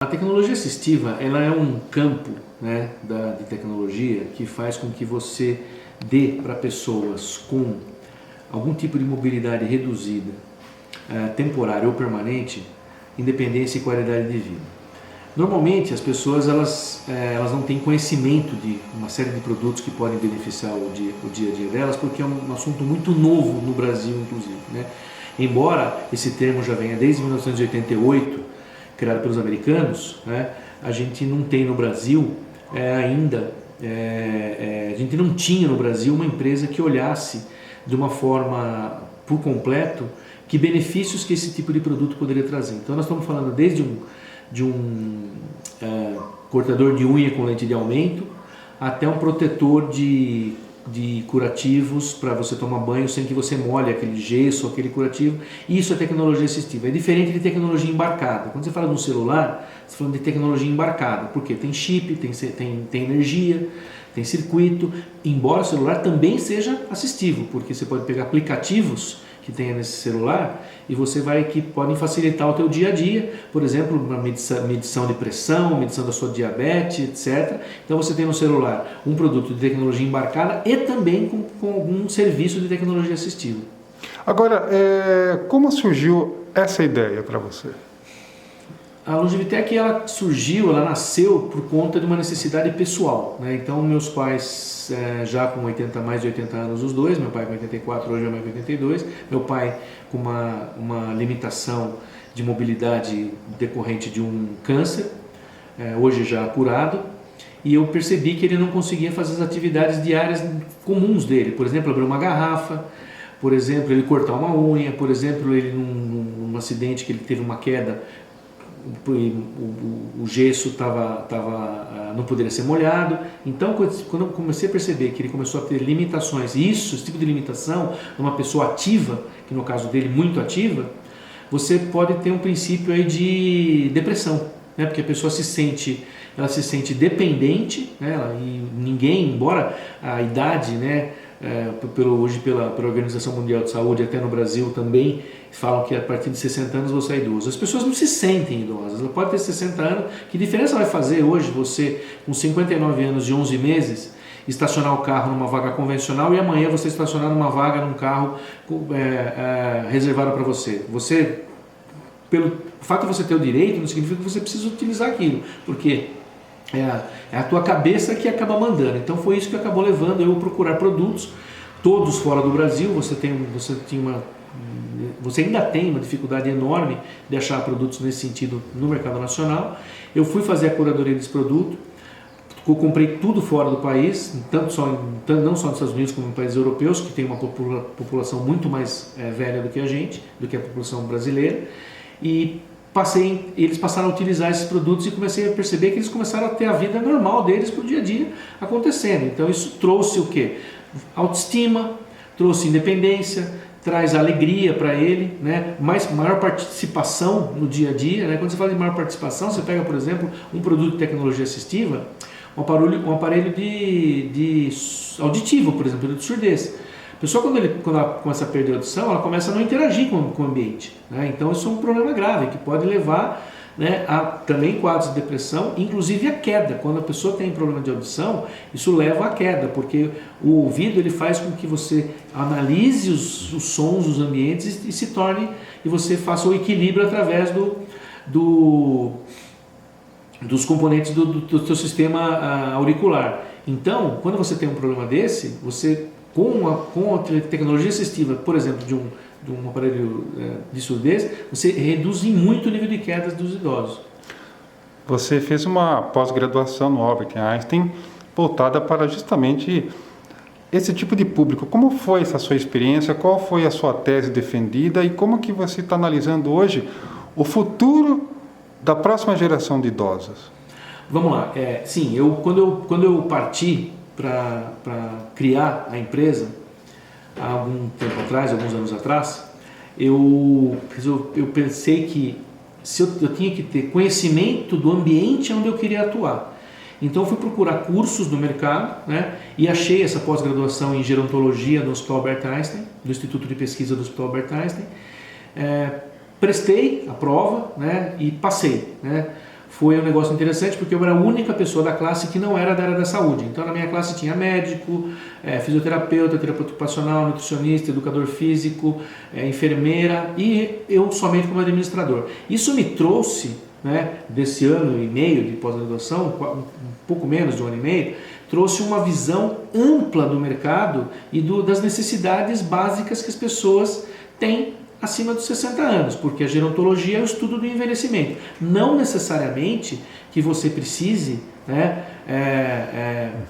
A tecnologia assistiva, ela é um campo, né, de tecnologia que faz com que você dê para pessoas com algum tipo de mobilidade reduzida, temporária ou permanente, independência e qualidade de vida. Normalmente as pessoas elas não têm conhecimento de uma série de produtos que podem beneficiar o dia a dia delas, porque é um assunto muito novo no Brasil, inclusive, né? Embora esse termo já venha desde 1988, criado pelos americanos, né, a gente não tem no Brasil ainda, a gente não tinha no Brasil uma empresa que olhasse de uma forma por completo que benefícios que esse tipo de produto poderia trazer. Então nós estamos falando desde de um cortador de unha com lente de aumento até um protetor de curativos para você tomar banho sem que você molhe aquele gesso, aquele curativo. Isso é tecnologia assistiva. É diferente de tecnologia embarcada. Quando você fala de um celular, você está falando de tecnologia embarcada. Porque tem chip, tem energia, tem circuito. Embora o celular também seja assistivo, porque você pode pegar aplicativos que tenha nesse celular e você que podem facilitar o teu dia a dia, por exemplo, uma medição de pressão, medição da sua diabetes, etc. Então você tem no celular um produto de tecnologia embarcada e também com algum serviço de tecnologia assistiva. Agora, como surgiu essa ideia para você? A Longevitec ela surgiu, ela nasceu por conta de uma necessidade pessoal, né? Então meus pais já com mais de 80 anos os dois, meu pai com 84, hoje minha mãe com 82, meu pai com uma limitação de mobilidade decorrente de um câncer, hoje já curado, e eu percebi que ele não conseguia fazer as atividades diárias comuns dele, por exemplo, abrir uma garrafa, por exemplo, ele cortar uma unha, por exemplo, ele num acidente que ele teve uma queda, o gesso não poderia ser molhado. Então quando eu comecei a perceber que ele começou a ter limitações, esse tipo de limitação numa pessoa ativa, que no caso dele muito ativa, você pode ter um princípio aí de depressão, né? Porque a pessoa se sente dependente, né? E ninguém, embora a idade, né, hoje pela Organização Mundial de Saúde, até no Brasil também falam que a partir de 60 anos você é idoso. As pessoas não se sentem idosas, ela pode ter 60 anos, que diferença vai fazer hoje você com 59 anos e 11 meses estacionar o carro numa vaga convencional e amanhã você estacionar num carro reservado para você? Pelo fato de você ter o direito, não significa que você precisa utilizar aquilo, porque é a tua cabeça que acaba mandando. Então foi isso que acabou levando eu a procurar produtos, todos fora do Brasil. Você ainda tem uma dificuldade enorme de achar produtos nesse sentido no mercado nacional. Eu fui fazer a curadoria desse produto, eu comprei tudo fora do país, não só nos Estados Unidos como em países europeus, que tem uma população muito mais velha do que a população brasileira, e eles passaram a utilizar esses produtos e comecei a perceber que eles começaram a ter a vida normal deles para o dia a dia acontecendo. Então isso trouxe o quê? Autoestima, trouxe independência, traz alegria para ele, né? Maior participação no dia a dia, né? Quando você fala de maior participação, você pega, por exemplo, um produto de tecnologia assistiva, um aparelho de auditivo, por exemplo, de surdez. A pessoa, quando ela começa a perder a audição, ela começa a não interagir com o ambiente, né? Então isso é um problema grave que pode levar, né, a também quadros de depressão, inclusive a queda. Quando a pessoa tem problema de audição, isso leva à queda, porque o ouvido ele faz com que você analise os sons dos ambientes e você faça o equilíbrio através dos componentes do seu sistema auricular. Então, quando você tem um problema desse, você com a tecnologia assistiva, por exemplo, de um aparelho de surdez, você reduz em muito o nível de quedas dos idosos. Você fez uma pós-graduação no Albert Einstein voltada para justamente esse tipo de público. Como foi essa sua experiência? Qual foi a sua tese defendida? E como que você está analisando hoje o futuro da próxima geração de idosos? Vamos lá. Sim, quando eu parti para criar a empresa, há alguns anos atrás, eu pensei que eu tinha que ter conhecimento do ambiente onde eu queria atuar. Então eu fui procurar cursos no mercado, né, e achei essa pós-graduação em gerontologia no Hospital Albert Einstein, do Instituto de Pesquisa do Hospital Albert Einstein. Prestei a prova, né, e passei, né. foi um negócio interessante porque eu era a única pessoa da classe que não era da área da saúde. Então na minha classe tinha médico, fisioterapeuta, terapeuta ocupacional, nutricionista, educador físico, enfermeira e eu somente como administrador. Isso me trouxe, né, desse ano e meio de pós-graduação, um pouco menos de um ano e meio, trouxe uma visão ampla do mercado e das necessidades básicas que as pessoas têm acima dos 60 anos, porque a gerontologia é o estudo do envelhecimento. Não necessariamente que você precise, né,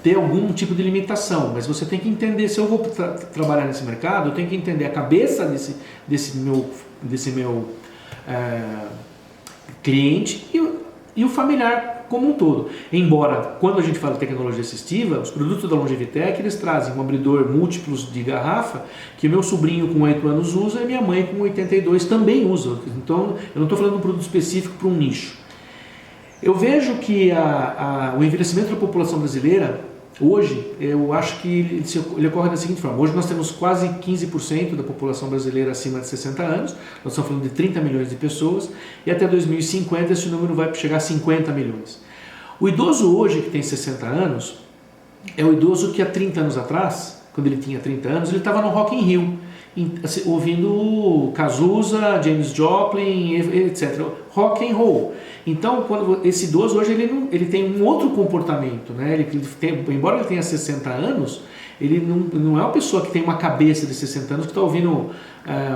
ter algum tipo de limitação, mas você tem que entender, se eu vou trabalhar nesse mercado, eu tenho que entender a cabeça desse meu cliente e o familiar como um todo. Embora, quando a gente fala de tecnologia assistiva, os produtos da Longevitec, eles trazem um abridor múltiplos de garrafa, que meu sobrinho com 8 anos usa e minha mãe com 82 também usa. Então, eu não estou falando de um produto específico para um nicho. Eu vejo que o envelhecimento da população brasileira, hoje, eu acho que ele ocorre da seguinte forma. Hoje nós temos quase 15% da população brasileira acima de 60 anos, nós estamos falando de 30 milhões de pessoas, e até 2050 esse número vai chegar a 50 milhões. O idoso hoje que tem 60 anos é o idoso que há 30 anos atrás, quando ele tinha 30 anos, ele estava no Rock in Rio, ouvindo Cazuza, James Joplin, etc. Rock and roll. Então, quando esse idoso hoje ele tem um outro comportamento, né? Embora ele tenha 60 anos, ele não é uma pessoa que tem uma cabeça de 60 anos que está ouvindo...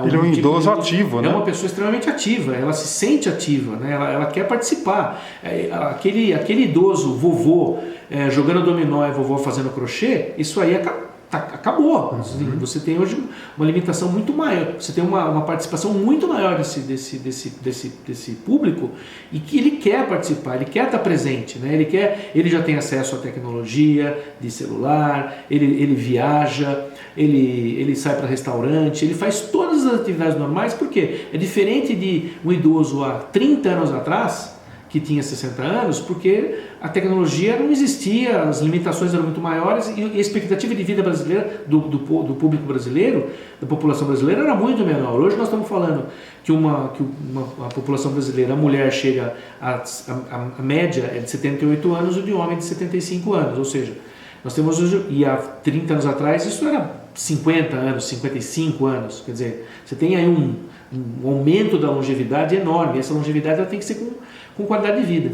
ele é um idoso ativo, né? É uma pessoa extremamente ativa, ela se sente ativa, né? Ela quer participar. Aquele idoso vovô jogando dominó e vovô fazendo crochê, isso aí acabou. Você tem hoje uma limitação muito maior, você tem uma participação muito maior desse público e que ele quer participar, ele quer estar presente, né? Ele já tem acesso à tecnologia de celular, ele viaja, ele sai para restaurante, ele faz todas as atividades normais, porque é diferente de um idoso há 30 anos atrás, que tinha 60 anos, porque a tecnologia não existia, as limitações eram muito maiores e a expectativa de vida brasileira, do público brasileiro, da população brasileira, era muito menor. Hoje nós estamos falando que a população brasileira, a mulher chega, a média é de 78 anos e de homem de 75 anos, ou seja, nós temos hoje, e há 30 anos atrás isso era 50 anos, 55 anos, quer dizer, você tem aí um aumento da longevidade enorme, e essa longevidade ela tem que ser com qualidade de vida.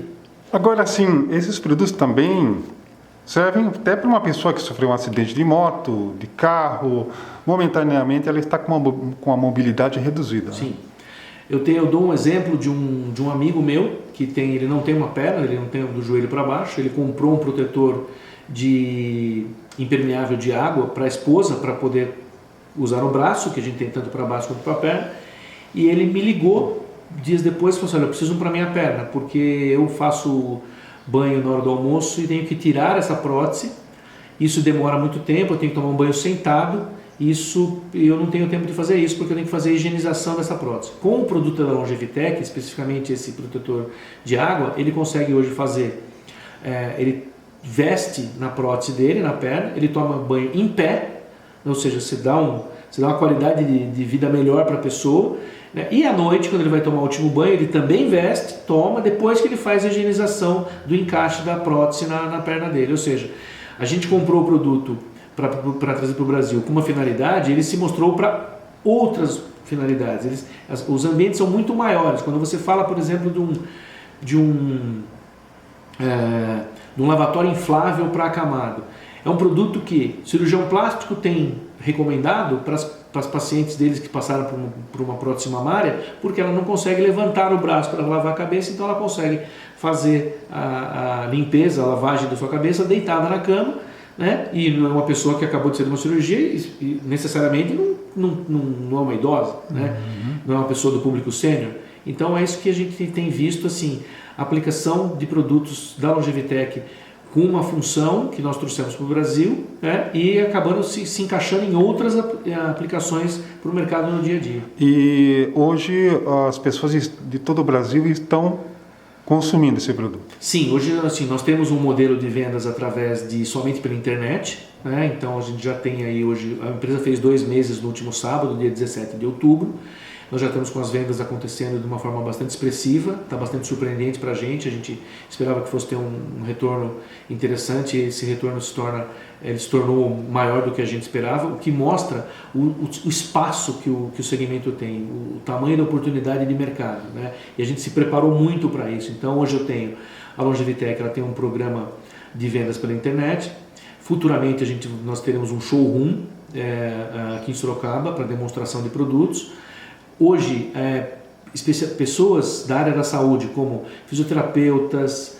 Agora, sim, esses produtos também servem até para uma pessoa que sofreu um acidente de moto, de carro, momentaneamente ela está com a mobilidade reduzida. Sim. Eu dou um exemplo de um amigo meu, que ele não tem uma perna, ele não tem do joelho para baixo, ele comprou um protetor de impermeável de água para a esposa, para poder usar no braço, que a gente tem tanto para baixo quanto para a perna, e ele me ligou dias depois e falou assim: olha, eu preciso para minha perna, porque eu faço banho na hora do almoço e tenho que tirar essa prótese, isso demora muito tempo, eu tenho que tomar um banho sentado, eu não tenho tempo de fazer isso, porque eu tenho que fazer a higienização dessa prótese. Com o produto da Longevitec, especificamente esse protetor de água, ele consegue hoje fazer, ele veste na prótese dele, na perna, ele toma banho em pé, ou seja, você dá uma qualidade de vida melhor para a pessoa, né? E à noite, quando ele vai tomar o último banho, ele também veste, toma, depois que ele faz a higienização do encaixe da prótese na perna dele. Ou seja, a gente comprou o produto para trazer para o Brasil com uma finalidade, ele se mostrou para outras finalidades. Os ambientes são muito maiores. Quando você fala, por exemplo, de um lavatório inflável para acamado, é um produto que cirurgião plástico tem recomendado para as pacientes deles que passaram por uma prótese mamária, porque ela não consegue levantar o braço para lavar a cabeça, então ela consegue fazer a limpeza, a lavagem da sua cabeça deitada na cama, né? E não é uma pessoa que acabou de ser de uma cirurgia e necessariamente não é uma idosa, né? Não é uma pessoa do público sênior. Então é isso que a gente tem visto, assim, a aplicação de produtos da Longevitec com uma função que nós trouxemos para o Brasil, né, e acabando se encaixando em outras aplicações para o mercado no dia a dia. E hoje as pessoas de todo o Brasil estão consumindo esse produto? Sim, hoje assim, nós temos um modelo de vendas somente pela internet, né, então a gente já tem aí hoje, a empresa fez 2 meses no último sábado, dia 17 de outubro, Nós já estamos com as vendas acontecendo de uma forma bastante expressiva, está bastante surpreendente para a gente esperava que fosse ter um retorno interessante, e esse retorno se tornou maior do que a gente esperava, o que mostra o espaço que o segmento tem, o tamanho da oportunidade de mercado, né? E a gente se preparou muito para isso. Então hoje eu tenho a Longevitec, ela tem um programa de vendas pela internet. Futuramente nós teremos um showroom aqui em Sorocaba para demonstração de produtos. Hoje, pessoas da área da saúde, como fisioterapeutas,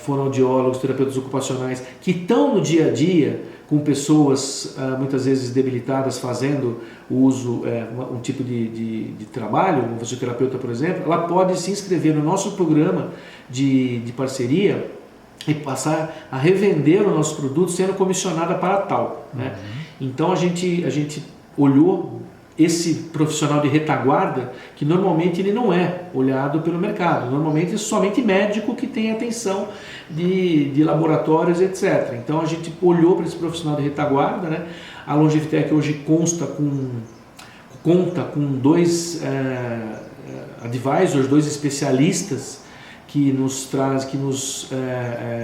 fonoaudiólogos, terapeutas ocupacionais, que estão no dia a dia com pessoas muitas vezes debilitadas fazendo uso, um tipo de trabalho, um fisioterapeuta, por exemplo, ela pode se inscrever no nosso programa de parceria e passar a revender os nossos produtos sendo comissionada para tal, né? Então a gente olhou esse profissional de retaguarda, que normalmente ele não é olhado pelo mercado, normalmente é somente médico que tem atenção de laboratórios, etc. Então a gente olhou para esse profissional de retaguarda, né? A Longevitec hoje conta com dois advisors, dois especialistas que nos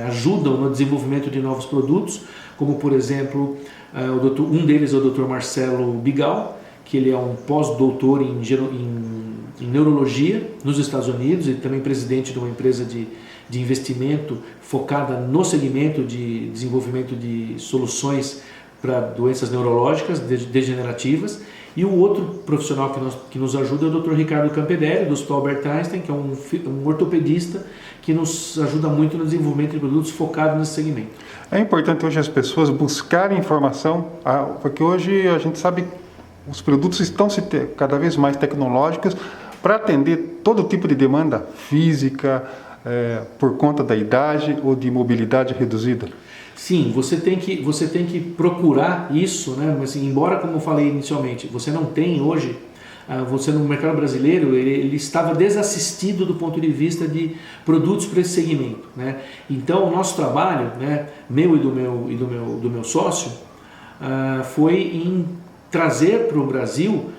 ajudam no desenvolvimento de novos produtos, como por exemplo, um deles é o Dr. Marcelo Bigal, que ele é um pós-doutor em neurologia nos Estados Unidos e também presidente de uma empresa de investimento focada no segmento de desenvolvimento de soluções para doenças neurológicas degenerativas. E o outro profissional que nos ajuda é o Dr. Ricardo Campedelli, do Hospital Albert Einstein, que é um ortopedista que nos ajuda muito no desenvolvimento de produtos focados nesse segmento. É importante hoje as pessoas buscarem informação, porque hoje a gente sabe que os produtos estão cada vez mais tecnológicos para atender todo tipo de demanda física, por conta da idade ou de mobilidade reduzida. Sim, você tem que procurar isso, né? Mas, assim, embora, como eu falei inicialmente, você não tem hoje, você no mercado brasileiro, ele estava desassistido do ponto de vista de produtos para esse segmento, né? Então o nosso trabalho, né, meu e do meu sócio, foi em trazer para o Brasil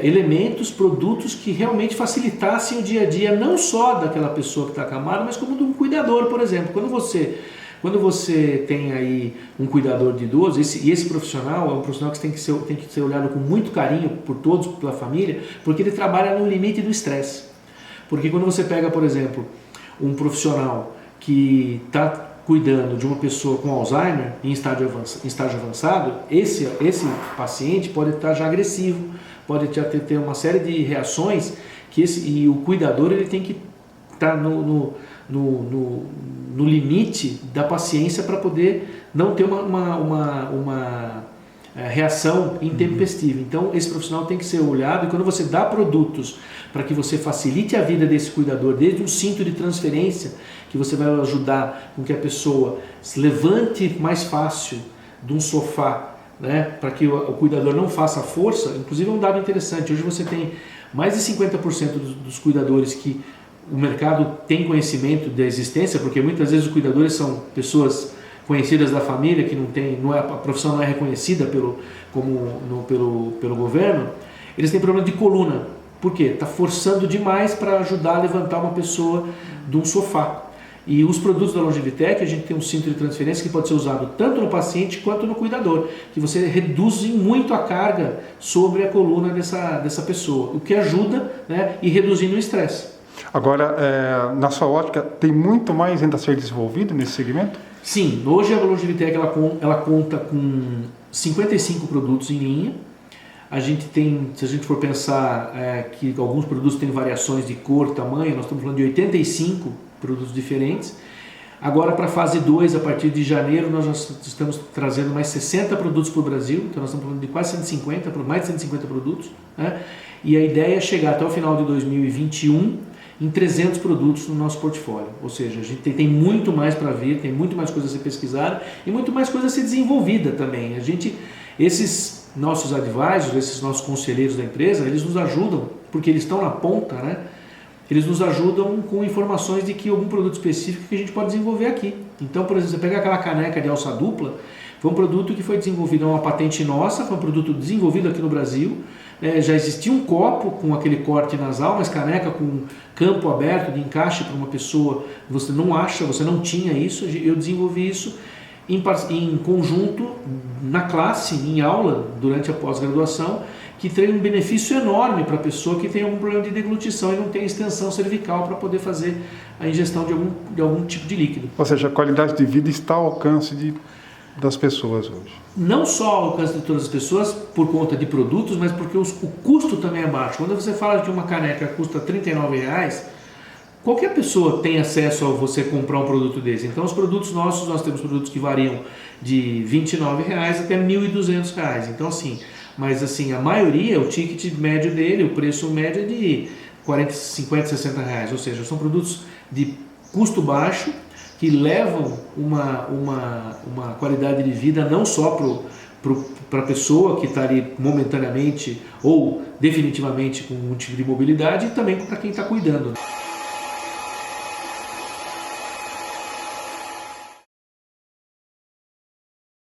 elementos, produtos que realmente facilitassem o dia a dia, não só daquela pessoa que está acamada, mas como de um cuidador, por exemplo. Quando você tem aí um cuidador de idoso, esse profissional é um profissional que tem que ser olhado com muito carinho por todos, pela família, porque ele trabalha no limite do estresse. Porque quando você pega, por exemplo, um profissional que está cuidando de uma pessoa com Alzheimer em estágio avançado, esse paciente pode estar já agressivo, pode ter uma série de reações e o cuidador ele tem que estar no limite da paciência para poder não ter uma reação intempestiva. Então esse profissional tem que ser olhado, e quando você dá produtos para que você facilite a vida desse cuidador, desde um cinto de transferência, que você vai ajudar com que a pessoa se levante mais fácil de um sofá, né, para que o cuidador não faça força. Inclusive é um dado interessante, hoje você tem mais de 50% dos cuidadores que o mercado tem conhecimento da existência, porque muitas vezes os cuidadores são pessoas conhecidas da família, que a profissão não é reconhecida pelo governo. Eles têm problema de coluna. Por quê? Está forçando demais para ajudar a levantar uma pessoa de um sofá. E os produtos da Longevitec, a gente tem um cinto de transferência que pode ser usado tanto no paciente quanto no cuidador, que você reduz muito a carga sobre a coluna dessa pessoa, o que ajuda, né, e reduzindo o estresse. Agora, na sua ótica, tem muito mais ainda a ser desenvolvido nesse segmento? Sim, hoje a Longevitec ela conta com 55 produtos em linha. A gente tem, se a gente for pensar que alguns produtos têm variações de cor, tamanho, nós estamos falando de 85 produtos diferentes. Agora, para a fase 2, a partir de janeiro, nós já estamos trazendo mais 60 produtos para o Brasil, então nós estamos falando de quase 150, mais de 150 produtos, né? E a ideia é chegar até o final de 2021 em 300 produtos no nosso portfólio. Ou seja, a gente tem muito mais para vir, tem muito mais coisa a ser pesquisada e muito mais coisa a ser desenvolvida também. Esses nossos advisors, esses nossos conselheiros da empresa, eles nos ajudam, porque eles estão na ponta, né? Eles nos ajudam com informações de que algum produto específico que a gente pode desenvolver aqui. Então, por exemplo, você pega aquela caneca de alça dupla, foi um produto que foi desenvolvido, é uma patente nossa, foi um produto desenvolvido aqui no Brasil, Já existia um copo com aquele corte nasal, mas caneca com campo aberto de encaixe para uma pessoa, você não acha, você não tinha isso, eu desenvolvi isso em conjunto, na classe, em aula, durante a pós-graduação, que tem um benefício enorme para a pessoa que tem algum problema de deglutição e não tem extensão cervical para poder fazer a ingestão de algum tipo de líquido. Ou seja, a qualidade de vida está ao alcance das pessoas hoje. Não só ao alcance de todas as pessoas por conta de produtos, mas porque o custo também é baixo. Quando você fala de uma caneca que custa R$39, qualquer pessoa tem acesso a você comprar um produto desse. Então os produtos nossos, nós temos produtos que variam de R$29 até R$1.200. Então assim, mas assim, a maioria, o ticket médio dele, o preço médio é de 40, 50, 60 reais. Ou seja, são produtos de custo baixo que levam uma qualidade de vida não só para a pessoa que está ali momentaneamente ou definitivamente com um tipo de mobilidade, e também para quem está cuidando.